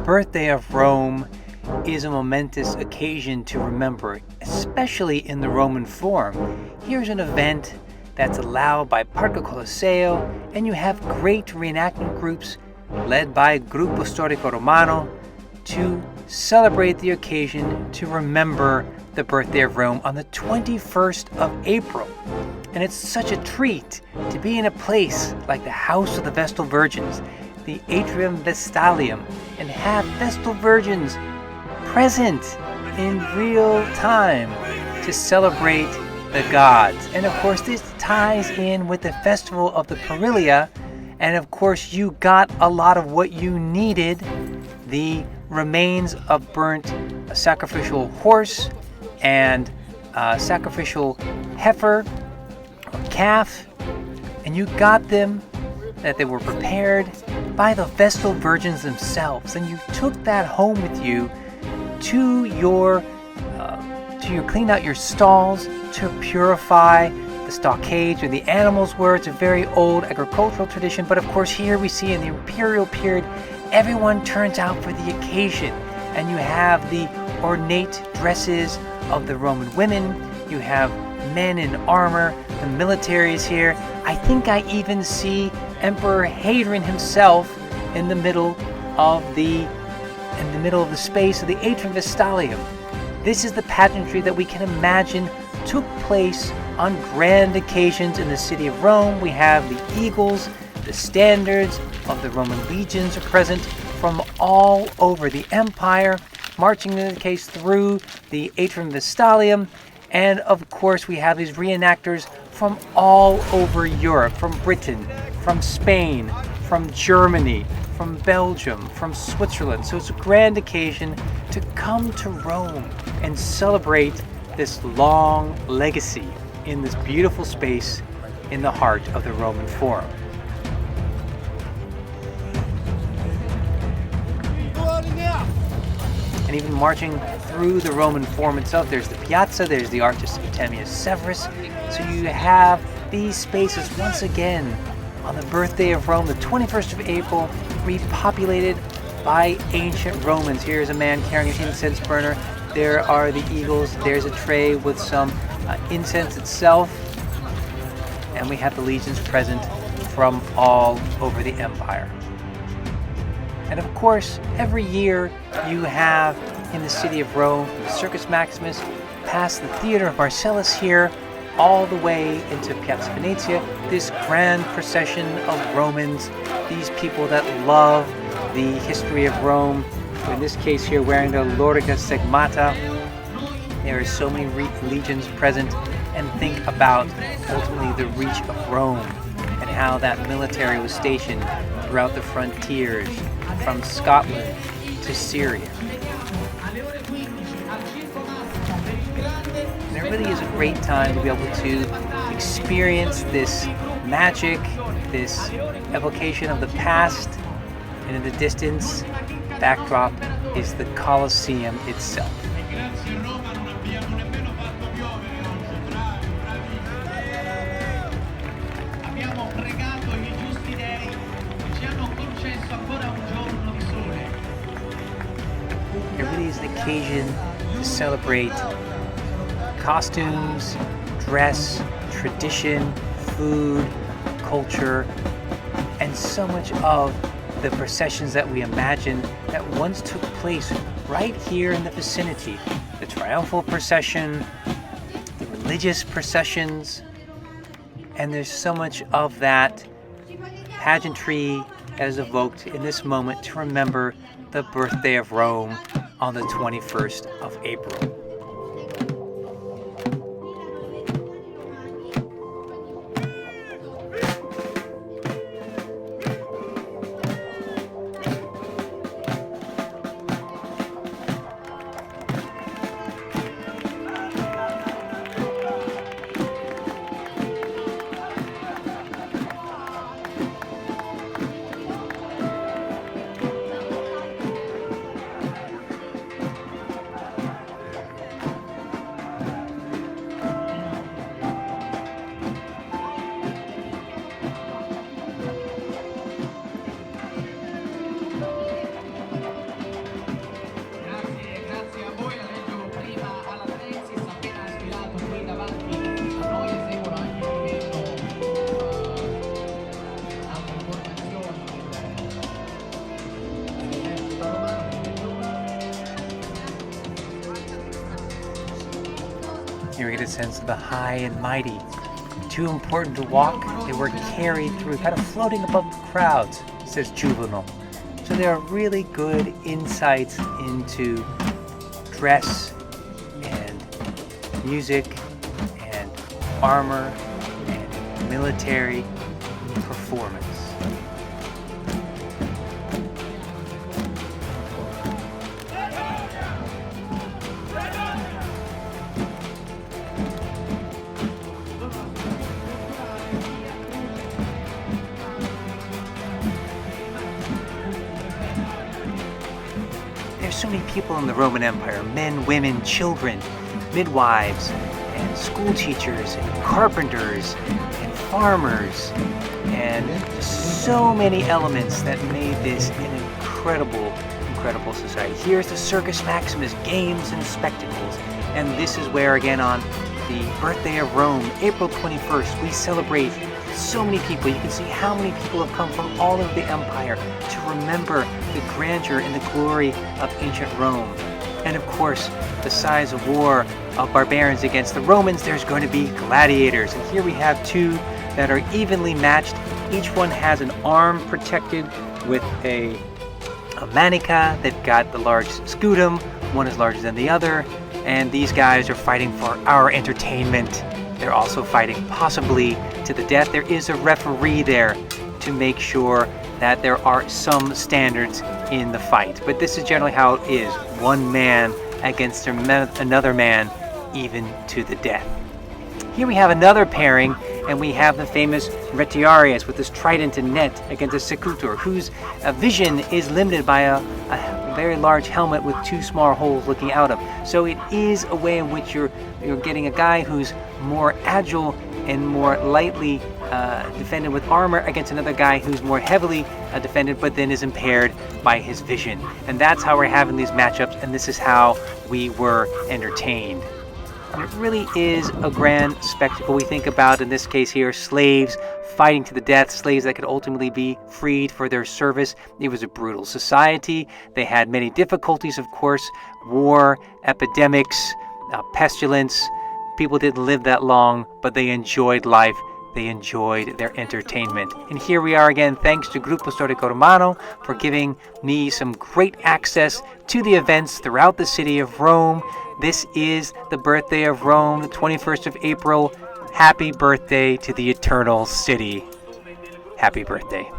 birthday of Rome is a momentous occasion to remember, especially in the Roman Forum. Here's an event that's allowed by Parco Colosseo, and you have great reenactment groups led by Gruppo Storico Romano to celebrate the occasion to remember the birthday of Rome on the 21st of April. And it's such a treat to be in a place like the House of the Vestal Virgins, the Atrium Vestalium, and have Vestal Virgins present in real time to celebrate the gods. And of course this ties in with the festival of the Parilia, and of course you got a lot of what you needed: the remains of burnt sacrificial horse and sacrificial heifer or calf, and you got them that they were prepared by the Vestal Virgins themselves, and you took that home with you to clean out your stalls, to purify the stockades where the animals were. It's a very old agricultural tradition, but of course here we see in the imperial period everyone turns out for the occasion, and you have the ornate dresses of the Roman women, you have men in armor, the military is here. I think I even see Emperor Hadrian himself in the middle of the space of the Atrium Vestalium. This is the pageantry that we can imagine took place on grand occasions in the city of Rome. We have the eagles, the standards of the Roman legions are present from all over the empire, marching in the case through the Atrium Vestalium. And of course we have these reenactors from all over Europe, from Britain, from Spain, from Germany, from Belgium, from Switzerland. So it's a grand occasion to come to Rome and celebrate this long legacy in this beautiful space in the heart of the Roman Forum. And even marching through the Roman Forum itself, there's the piazza, there's the Artus Septimius Severus. So you have these spaces once again on the birthday of Rome, the 21st of April, repopulated by ancient Romans. Here's a man carrying an incense burner. There are the eagles. There's a tray with some incense itself. And we have the legions present from all over the empire. And of course, every year you have in the city of Rome, from the Circus Maximus, past the Theater of Marcellus here, all the way into Piazza Venezia, this grand procession of Romans, these people that love the history of Rome, in this case here wearing the Lorica Stigmata. There are so many legions present, and think about ultimately the reach of Rome and how that military was stationed throughout the frontiers from Scotland to Syria. And it really is a great time to be able to experience this magic, this evocation of the past, and in the distance, backdrop is the Colosseum itself. It really is an occasion to celebrate costumes, dress, tradition, food, culture, and so much of the processions that we imagine that once took place right here in the vicinity. The triumphal procession, the religious processions, and there's so much of that pageantry that is evoked in this moment to remember the birthday of Rome on the 21st of April. Here we get a sense of the high and mighty. Too important to walk, they were carried through, kind of floating above the crowds, says Juvenal. So there are really good insights into dress and music and armor and military performance. There's so many people in the Roman Empire, men, women, children, midwives, and school teachers, and carpenters, and farmers, and so many elements that made this an incredible society. Here's the Circus Maximus, games and spectacles, and this is where, again, on the birthday of Rome, April 21st, we celebrate so many people. You can see how many people have come from all over the empire to remember the grandeur and the glory of ancient Rome. And of course, besides a war of barbarians against the Romans, there's going to be gladiators. And here we have two that are evenly matched. Each one has an arm protected with a manica. They've got the large scutum. One is larger than the other. And these guys are fighting for our entertainment. They're also fighting possibly to the death. There is a referee there to make sure that there are some standards in the fight. But this is generally how it is. One man against another man, even to the death. Here we have another pairing, and we have the famous Retiarius with this trident and net against a secutor, whose vision is limited by a very large helmet with two small holes looking out of. So it is a way in which you're getting a guy who's more agile and more lightly defended with armor against another guy who's more heavily defended but then is impaired by his vision. And that's how we're having these matchups, and this is how we were entertained. And it really is a grand spectacle. We think about, in this case here, slaves fighting to the death, slaves that could ultimately be freed for their service. It was a brutal society. They had many difficulties, of course, war, epidemics, pestilence. People didn't live that long, but they enjoyed life. They enjoyed their entertainment. And here we are again, thanks to Gruppo Storico Romano for giving me some great access to the events throughout the city of Rome. This is the birthday of Rome, the 21st of April. Happy birthday to the Eternal City. Happy birthday.